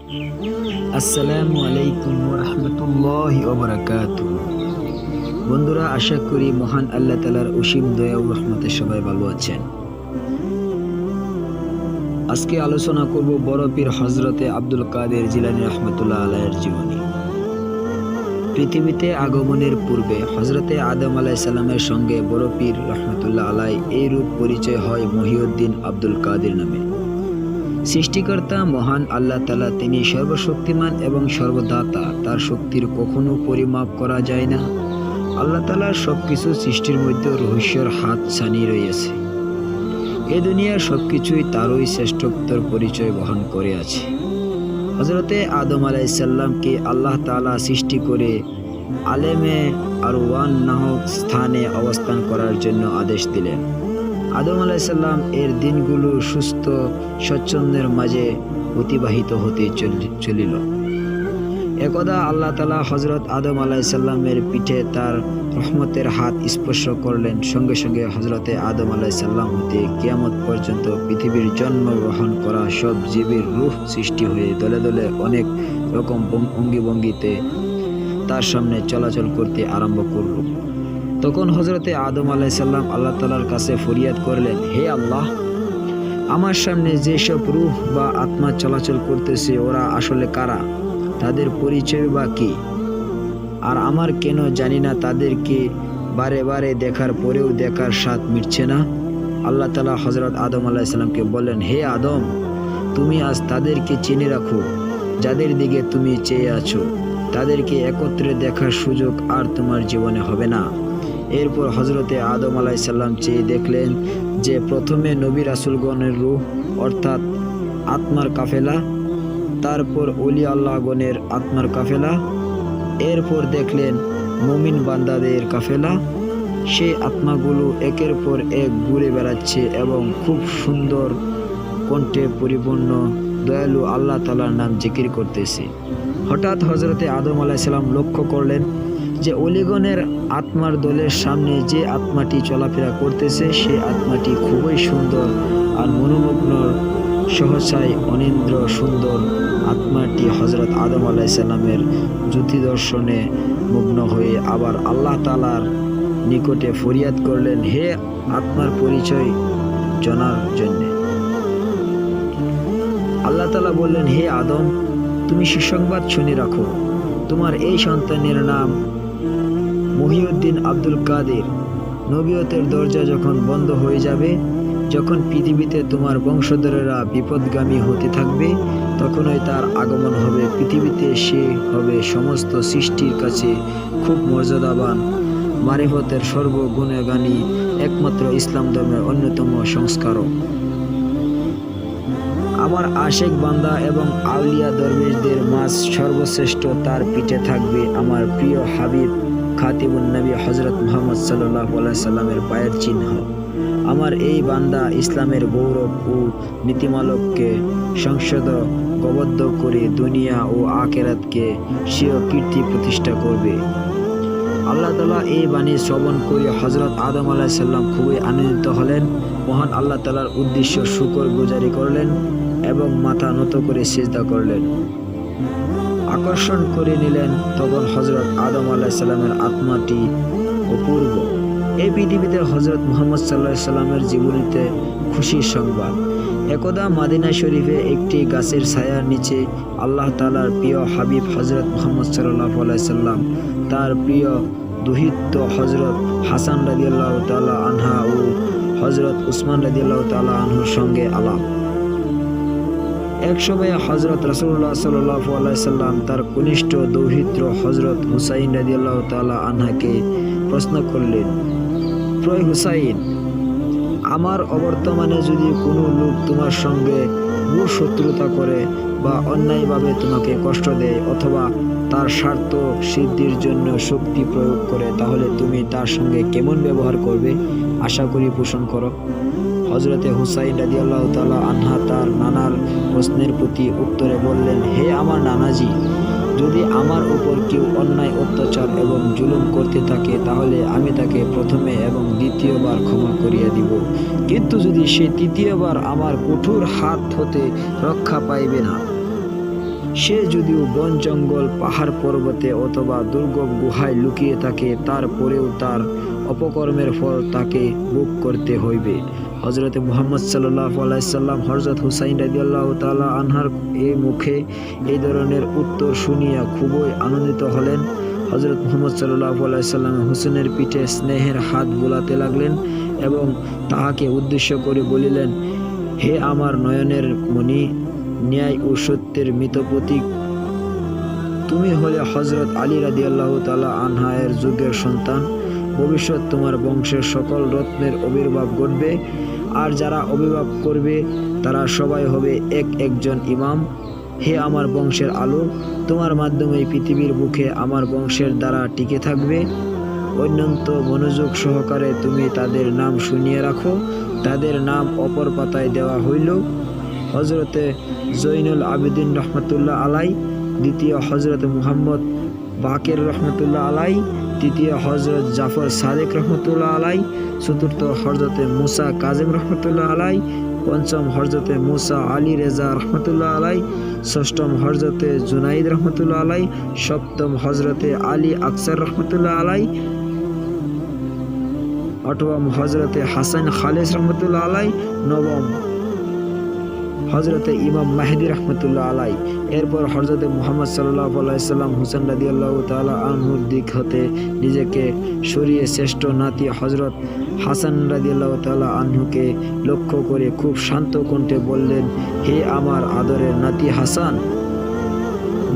আসসালামু আলাইকুম ওরহমতুল্লাহি ওবারাকাতুহু। বন্ধুরা, আশা করি মহান আল্লাহ তাআলার অসীম দয়া ও রহমতে সবাই ভালো আছেন। আজকে আলোচনা করব বড় পীর হযরতে আব্দুল কাদের জিলানী রাহমাতুল্লাহ আলাইহির জীবনী। পৃথিবীতে আগমনের পূর্বে হযরতে আদম আলাইহিস সালামের সঙ্গে বড় পীর রাহমাতুল্লাহ আলাইহি এই রূপ পরিচয় হয় মহিউদ্দিন আব্দুল কাদের নামে। সৃষ্টিকর্তা মহান আল্লাহ তাআলা, তিনি সর্বশক্তিমান এবং সর্বদাতা। তার শক্তির কখনো পরিমাপ করা যায় না। আল্লাহ তাআলার সবকিছু সৃষ্টির মধ্যে রহস্যের হাত ছানি রয়েছে। এ দুনিয়ার সবকিছুই তারই শ্রেষ্ঠত্বের পরিচয় বহন করে আছে। হযরতে আদম আলাইহিস সালামকে আল্লাহ তাআলা সৃষ্টি করে আলেমে আরওয়ান নামক স্থানে অবস্থান করার জন্য আদেশ দিলেন। আদম আলাইহিস সালাম এর দিনগুলো সুস্থ স্বচ্ছন্দের মাঝে অতিবাহিত হতে চলিল। একদা আল্লাহ তাআলা হযরত আদম আলাইহিস সালামের পিঠে তার রহমতের হাত স্পর্শ করলেন। সঙ্গে সঙ্গে হযরতে আদম আলাইহিস সালাম হতে কিয়ামত পর্যন্ত পৃথিবীর জন্মগ্রহণ করা সব জীবের রূহ সৃষ্টি হয়ে দলে দলে অনেক রকম অঙ্গিভঙ্গিতে তার সামনে চলাচল করতে আরম্ভ করল। তখন হযরতে আদম আলাইহিস সালাম আল্লাহ তাআলার কাছে ফরিয়াদ করলেন, হে আল্লাহ, আমার সামনে যেসব রূহ বা আত্মা চলাচল করতেছে ওরা আসলে কারা? তাদের পরিচয় বা কি? আর আমার কেন জানি না তাদেরকে বারে বারে দেখার পরেও দেখার স্বাদ মিটছে না। আল্লাহ তাআলা হযরত আদম আলাইহিস সালামকে বললেন, হে আদম, তুমি আজ তাদেরকে চিনে রাখো যাদের দিকে তুমি চেয়ে আছো। তাদেরকে একত্রে দেখার সুযোগ আর তোমার জীবনে হবে না। এরপর হযরতে আদম আলাইহিস সালাম চেয়ে দেখলেন যে প্রথমে নবী রাসূলগণের রূহ অর্থাৎ আত্মার কাফেলা, তারপর ওলি আল্লাহগণের আত্মার কাফেলা, এরপর দেখলেন মুমিন বান্দাদের কাফেলা। সেই আত্মাগুলো একের পর এক ঘুরে বেড়াচ্ছে এবং খুব সুন্দর কণ্ঠে পরিপূর্ণ দয়ালু আল্লাহ তাআলার নাম জিকির করতেছে। হঠাৎ হযরতে আদম আলাইহিস সালাম লক্ষ্য করলেন যে অলিগণের আত্মার দলের সামনে যে আত্মাটি চলাফেরা করতেছে সেই আত্মাটি খুবই সুন্দর আর মনোমগ্ন, সহসায় অনিন্দ্র সুন্দর। আত্মাটি হযরত আদম আলাইহিস সালামের জ্যোতি দর্শনে মগ্ন হয়ে আবার আল্লাহ তাআলার নিকটে ফরিয়াদ করলেন, হে আত্মার পরিচয় জানার জন্য। আল্লাহ তাআলা বললেন, হে আদম, তুমি সুসংবাদ শুনে রাখো, তোমার এই সন্তানের নাম মহিউদ্দিন আব্দুল কাদের। নবুয়তের দরজা যখন বন্ধ হয়ে যাবে, যখন পৃথিবীতে তোমার বংশধরেরা বিপদগামী হতে থাকবে, তখনই তার আগমন হবে পৃথিবীতে। সে হবে সমস্ত সৃষ্টির কাছে খুব মর্যাদাবান, মারিফতের সর্বগুণগানী, একমাত্র ইসলাম ধর্মের অন্যতম সংস্কারক। আমার আশেক বান্দা এবং আউলিয়া দরবেশদের মাঝ সর্বশ্রেষ্ঠ তার পিঠে থাকবে আমার প্রিয় হাবিব খাতিমুন নবী হযরত মুহাম্মদ সাল্লাল্লাহু আলাইহি সাল্লামের পায়ের চিহ্ন। আমার এই বান্দা ইসলামের গৌরব ও নীতিমালাকে সংসদ গবদ্ধ করে দুনিয়া ও আখিরাতকে স্বীয় কীর্তি প্রতিষ্ঠা করবে। আল্লাহ তাআলা এই বাণী শ্রবণ করে হযরত আদম আলাইহিস সালাম খুবই আনন্দিত হলেন। মহান আল্লাহ তাআলার উদ্দেশ্য শুকর গুজারি করলেন এবং মাথা নত করে সিজদা করলেন, আকর্ষণ করে নিলেন। তখন হযরত আদম আলাইহিস সালামের আত্মাটি অপূর্ব। এই পৃথিবীতে হযরত মুহাম্মদ সাল্লাল্লাহু আলাইহি সাল্লামের জীবনীতে খুশির সংবাদ। একদা মদিনা শরীফে একটি গাছের ছায়ার নিচে আল্লাহ তাআলার প্রিয় হাবিব হযরত মুহাম্মদ সাল্লাল্লাহু আলাইহি সাল্লাম, তার প্রিয় দুহিত হযরত হাসান রাদিয়াল্লাহু তাআলা আনহা ও হযরত উসমান রাদিয়াল্লাহু তাআলা আনহুর সঙ্গে আলাপ। এক সময় হযরত রাসূলুল্লাহ সাল্লাল্লাহু আলাইহি সাল্লাম তার কনিষ্ঠ দৌহিত্র হযরত হুসাইন রাদিয়াল্লাহু তাআলা আনহাকে প্রশ্ন করলেন, প্রয় হুসাইন, আমার অবর্তমানে যদি কোনো লোক তোমার সঙ্গে মূল শত্রুতা করে বা অন্যায়ভাবে তোমাকে কষ্ট দেয় অথবা তার স্বার্থ সিদ্ধির জন্য শক্তি প্রয়োগ করে, তাহলে তুমি তার সঙ্গে কেমন ব্যবহার করবে? আশা করি পোষণ করো। হযরতে হুসাইন রাদিয়াল্লাহু তাআলা আনহা তার নানার প্রশ্নের প্রতি উত্তরে বললেন, হে আমার নানাজি, যদি আমার উপর কেউ অন্যায় অত্যাচার এবং জুলুম করতে থাকে তাহলে আমি তাকে প্রথমে এবং দ্বিতীয়বার ক্ষমা করিয়া দিব, কিন্তু যদি সে তৃতীয়বার আমার কঠোর হাত হতে রক্ষা পাইবে না, সে যদিও বন জঙ্গল পাহাড় পর্বতে অথবা দুর্গম গুহায় লুকিয়ে থাকে, তারপরেও তার অপকর্মের ফল তাকে ভোগ করতে হইবে। হজরতে মুহাম্মদ সাল্লাল্লাহু আলাইহি সাল্লাম হযরত হুসাইন রাদিয়াল্লাহু তাআলা আনহার এই মুখে এই ধরনের উত্তর শুনিয়া খুবই আনন্দিত হলেন। হজরত মুহাম্মদ সাল্লাল্লাহু আলাইহি সাল্লাম হুসেনের পিঠে স্নেহের হাত বোলাতে লাগলেন এবং তাহাকে উদ্দেশ্য করে বলিলেন, হে আমার নয়নের মণি, ন্যায় ও সত্যের মৃত প্রতীক, তুমি হলে হজরত আলী রাদিয়াল্লাহু তাআলা আনহা এর যুগের সন্তান। ভবিষ্যৎ তোমার বংশের সকল রত্নের আবির্ভাব ঘটবে, আর যারা আবির্ভাব করবে তারা সবাই হবে একজন ইমাম। হে আমার বংশের আলো, তোমার মাধ্যমে পৃথিবীর বুকে আমার বংশের দ্বারা টিকে থাকবে। অত্যন্ত মনোযোগ সহকারে তুমি তাদের নাম শুনিয়ে রাখো। তাদের নাম অপর পাতায় দেওয়া হইল। হজরতে জৈনুল আবেদিন রহমতুল্লাহ আলাই, দ্বিতীয় হজরত মুহাম্মদ বাকের রহমতুল্লাহ আলাই, তৃতীয় হজরত জাফর সাদেক রহমতুল্লাহ আলাই, চতুর্থ হজরতে মুসা কাজিম রহমতুল্লাহ আলাই, পঞ্চম হজরতে মুসা আলী রেজা রহমতুল্লাহ আলাই, ষষ্ঠম হজরতে জুনাইদ রহমতুল্লাহ আলাই, সপ্তম হজরতে আলী আকসার রহমতুল্লাহ আলাই, অষ্টম হজরতে হাসান খালেস রহমতুল্লাহ আলাই, নবম হজরতে ইমাম মাহদি রহমতুল্লাহ আলাই। এরপর হজরতে মুহাম্মদ সাল্লাল্লাহু আলাইহি সাল্লাম হুসেন রাদিয়াল্লাহু তাআলা আনহুর দিক হতে নিজেকে সরিয়ে শ্রেষ্ঠ নাতি হজরত হাসান রাদিয়াল্লাহু তাআলা আনহুকে লক্ষ্য করে খুব শান্ত কণ্ঠে বললেন, হে আমার আদরের নাতি হাসান,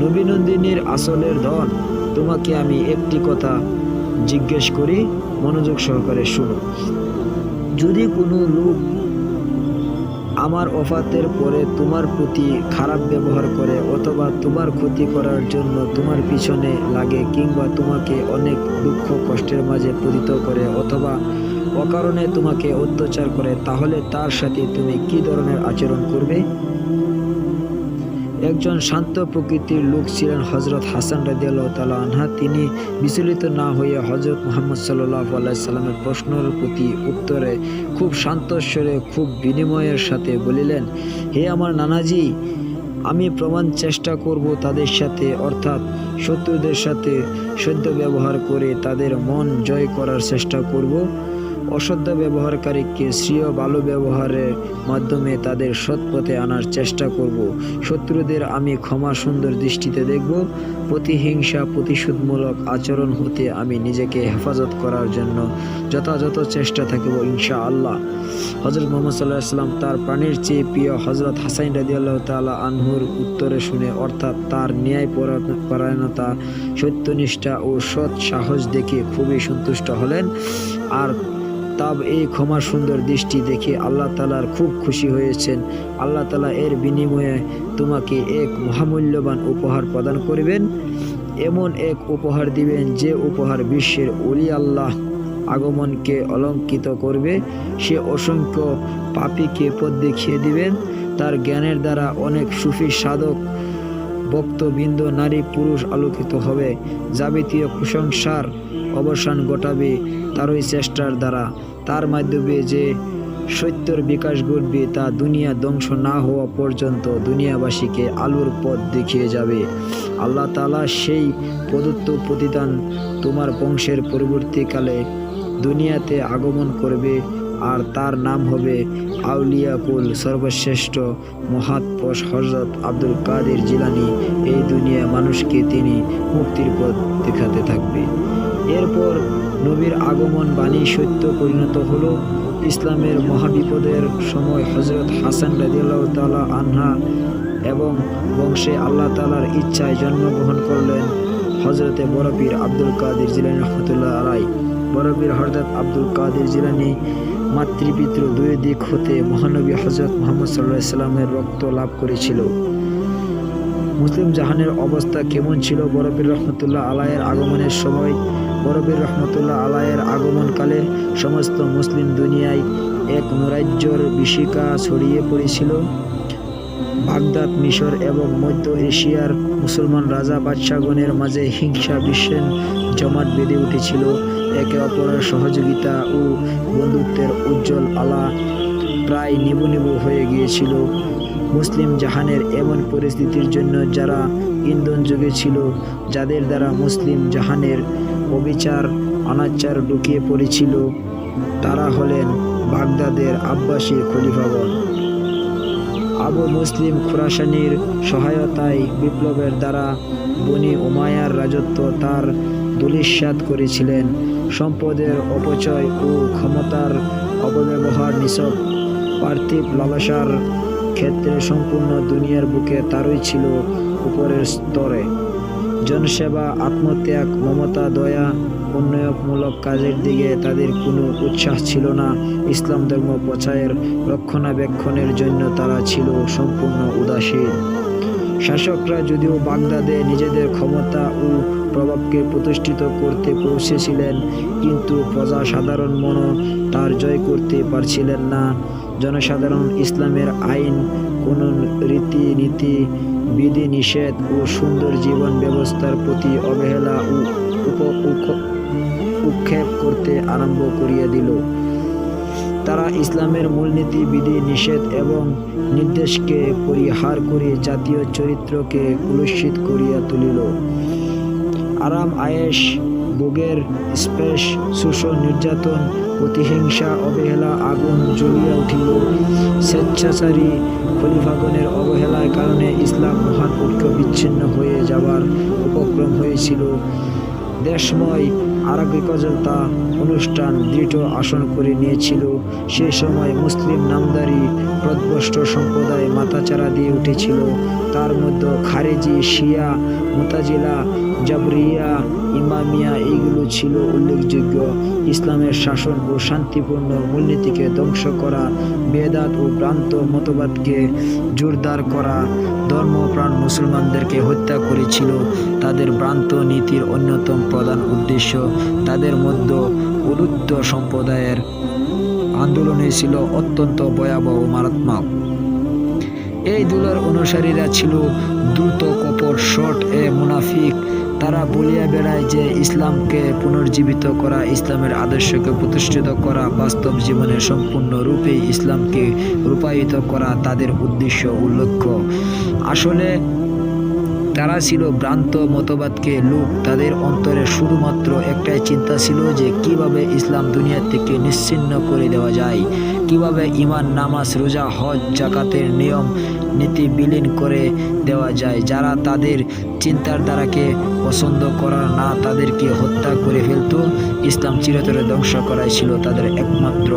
নবী নন্দিনীর আসলের ধন, তোমাকে আমি একটি কথা জিজ্ঞেস করি, মনোযোগ সহকারে শুনো। যদি কোনো লোক আমার ওফাতের পরে তোমার প্রতি খারাপ ব্যবহার করে অথবা তোমার ক্ষতি করার জন্য তোমার পিছনে লাগে কিংবা তোমাকে অনেক দুঃখ কষ্টের মাঝে পতিত করে অথবা অকারণে তোমাকে অত্যাচার করে, তাহলে তার সাথে তুমি কি ধরনের আচরণ করবে? একজন শান্ত প্রকৃতির লোক ছিলেন হজরত হাসান রাদিয়াল্লাহু তাআলা আনহা। তিনি বিচলিত না হয়ে হজরত মুহাম্মদ সাল্লাল্লাহু আলাইহি সাল্লামের প্রশ্নের প্রতি উত্তরে খুব শান্ত স্বরে খুব বিনিময়ের সাথে বলিলেন, হে আমার নানাজি, আমি প্রমাণ চেষ্টা করব তাদের সাথে, অর্থাৎ শত্রুদের সাথে সদ্য ব্যবহার করে তাদের মন জয় করার চেষ্টা করব। অসদ্য ব্যবহারকারীকে শ্রেয় ভালো ব্যবহারের মাধ্যমে তাদের সৎপথে আনার চেষ্টা করব। শত্রুদের আমি ক্ষমা সুন্দর দৃষ্টিতে দেখব। প্রতিহিংসা প্রতিশোধমূলক আচরণ হতে আমি নিজেকে হেফাজত করার জন্য যথাযথ চেষ্টা থাকব ইনশাআল্লাহ। হজরত মুহাম্মদ সাল্লাল্লাহু আলাইহি ওয়াসাল্লাম তার প্রাণের চেয়ে প্রিয় হজরত হাসান রাদিয়াল্লাহু তাআলা আনহুর উত্তরে শুনে, অর্থাৎ তার ন্যায় পরায়ণতা, সত্যনিষ্ঠা ও সৎ সাহস দেখে খুবই সন্তুষ্ট হলেন। আর তাব এই ক্ষমা সুন্দর দৃষ্টি দেখে আল্লাহ তাআলার খুব খুশি হয়েছেন। আল্লাহ তাআলা এর বিনিময়ে তোমাকে এক মহামূল্যবান উপহার প্রদান করবেন। এমন এক উপহার দিবেন যে উপহার বিশ্বের ওলি আল্লাহ আগমনকে অলঙ্কিত করবে। সে অসংখ্য পাপীকে পথ দেখিয়ে দিবেন। তার জ্ঞানের দ্বারা অনেক সুফি সাধক ভক্তবৃন্দ নারী পুরুষ আলোকিত হবে। যাবতীয় কুসংস্কার অবসান ঘটাবে তারই চেষ্টার দ্বারা। তার মাধ্যমে যে সত্যের বিকাশ ঘটবে তা দুনিয়া ধ্বংস না হওয়া পর্যন্ত দুনিয়াবাসীকে আলোর পথ দেখিয়ে যাবে। আল্লাহ তাআলা সেই প্রদত্ত প্রতিদান তোমার বংশের পরবর্তীকালে দুনিয়াতে আগমন করবে, আর তার নাম হবে আউলিয়াকুল সর্বশ্রেষ্ঠ মহাৎপুরুষ হযরত আব্দুল কাদের জিলানী। এই দুনিয়া মানুষকে তিনি মুক্তির পথ দেখাতে থাকবে। এরপর নবীর আগমন বাণী সত্য পরিণত হলো। ইসলামের মহাবিপদের সময় হজরত হাসান রাদিয়াল্লাহু তাআলা আনহা এবং বংশে আল্লাহ তাআলার ইচ্ছায় জন্মগ্রহণ করলেন হজরতে বড় পীর আব্দুল কাদের জিলানী রহমতুল্লাহ আলাই। বড় পীর হযরত আব্দুল কাদের জিলানী মাতৃপিতৃ দুই দিক হতে মহানবী হযরত মুহাম্মদ সাল্লাল্লাহু আলাইহি সাল্লামের রক্ত লাভ করেছিল। মুসলিম জাহানের অবস্থা কেমন ছিল বড় পীর রহমতুল্লাহ আলাইয়ের আগমনের সময়? বড় পীর রহমতুল্লাহ আলাইয়ের আগমনকালে সমস্ত মুসলিম দুনিয়ায় এক নৈরাজ্যর বিশিকা ছড়িয়ে পড়েছিল। বাগদাদ, মিশর এবং মধ্য এশিয়ার মুসলমান রাজা বাদশাগণের মাঝে হিংসা বিষণ জমাট বেঁধে উঠেছিল। একে অপরের সহযোগিতা ও বন্ধুত্বের উজ্জ্বল আলা প্রায় নিবু নিবু হয়ে গিয়েছিল। মুসলিম জাহানের এমন পরিস্থিতির জন্য যারা ইন্ধন জুগিয়েছিল, যাদের দ্বারা মুসলিম জাহানের অবিচার অনাচার ঢুকিয়ে পড়েছিল, তারা হলেন বাগদাদের আব্বাসী খলিফাগণ। আবু মুসলিম খুরাসানির সহায়তায় বিপ্লবের দ্বারা বনি উমাইয়ার রাজত্ব তার ধূলিসাৎ করেছিলেন। সম্পদের অপচয় ও ক্ষমতার অপব্যবহার নিছক পার্থিব লালসার ক্ষেত্রে সম্পূর্ণ দুনিয়ার বুকে তারই ছিল উপরের স্তরে। জনসেবা, আত্মত্যাগ, মমতা, দয়া, উন্নয়নমূলক কাজের দিকে তাদের কোনো উৎসাহ ছিল না। ইসলাম ধর্ম প্রচারের রক্ষণাবেক্ষণের জন্য তারা ছিল সম্পূর্ণ উদাসীন। শাসকরা যদিও বাগদাদে নিজেদের ক্ষমতা ও প্রভাবকে প্রতিষ্ঠিত করতে পৌঁছেছিলেন, কিন্তু প্রজাসাধারণ মনও তার জয় করতে পারছিলেন না। জনসাধারণ ইসলামের আইন, কানুন, রীতিনীতি, বিধিনিষেধ ও সুন্দর জীবন ব্যবস্থার প্রতি অবহেলা ও উৎক্ষেপ করতে আরম্ভ করিয়া দিল। তারা ইসলামের মূলনীতি, বিধি নিষেধ এবং নির্দেশকে পরিহার করে জাতীয় চরিত্রকে কুলুষিত করিয়া তুলিল। আরাম আয়েশ ভোগের স্পেশ, শোষণ, নির্যাতন, প্রতিহিংসা, অবহেলা আগুন জ্বলিয়া উঠিল। স্বেচ্ছাচারী খলিফাগণের অবহেলার কারণে ইসলাম মহান ঐক্য বিচ্ছিন্ন হয়ে যাওয়ার উপক্রম হয়েছিল। দেশময় আরাগিকতা অনুষ্ঠান দৃঢ় আসন করে নিয়েছিল। সে সময় মুসলিম নামধারী প্রদ্ভষ্ট সম্প্রদায় মাথাচাড়া দিয়ে উঠেছিল। তার মধ্যে খারেজি, শিয়া, মুতাজিলা, জাবরিয়া, ইমামিয়া এইগুলো ছিল উল্লেখযোগ্য। ইসলামের শাসন ও শান্তিপূর্ণ মূলনীতিকে ধ্বংস করা, বেদাত ও ভ্রান্ত মতবাদকে জোরদার করা, ধর্মপ্রাণ মুসলমানদেরকে হত্যা করেছিল তাদের ভ্রান্ত নীতির অন্যতম প্রধান উদ্দেশ্য। তাদের মধ্যে উলুদ্ধ সম্প্রদায়ের আন্দোলনে ছিল অত্যন্ত ভয়াবহ ও মারাত্মক। এই দলের অনুসারীরা ছিল দ্রুত কপট, শট এ মুনাফিক। তারা বলিয়া বেড়ায় যে ইসলামকে পুনর্জীবিত করা, ইসলামের আদর্শকে প্রতিষ্ঠিত করা, বাস্তব জীবনে সম্পূর্ণরূপে ইসলামকে রূপায়িত করা তাদের উদ্দেশ্য ও লক্ষ্য। আসলে তারা ছিল ভ্রান্ত মতবাদকে লোক। তাদের অন্তরে শুধুমাত্র একটাই চিন্তা ছিল যে কিভাবে ইসলাম দুনিয়া থেকে নিশ্চিহ্ন করে দেওয়া যায়, কিভাবে ঈমান, নামাজ, রোজা, হজ, জাকাতের নিয়ম নীতি বিলীন করে দেওয়া যায়। যারা তাদের চিন্তাধারাকে পছন্দ করার না তাদেরকে হত্যা করে ফেলত। ইসলাম চিরতরে ধ্বংস করাই ছিল তাদের একমাত্র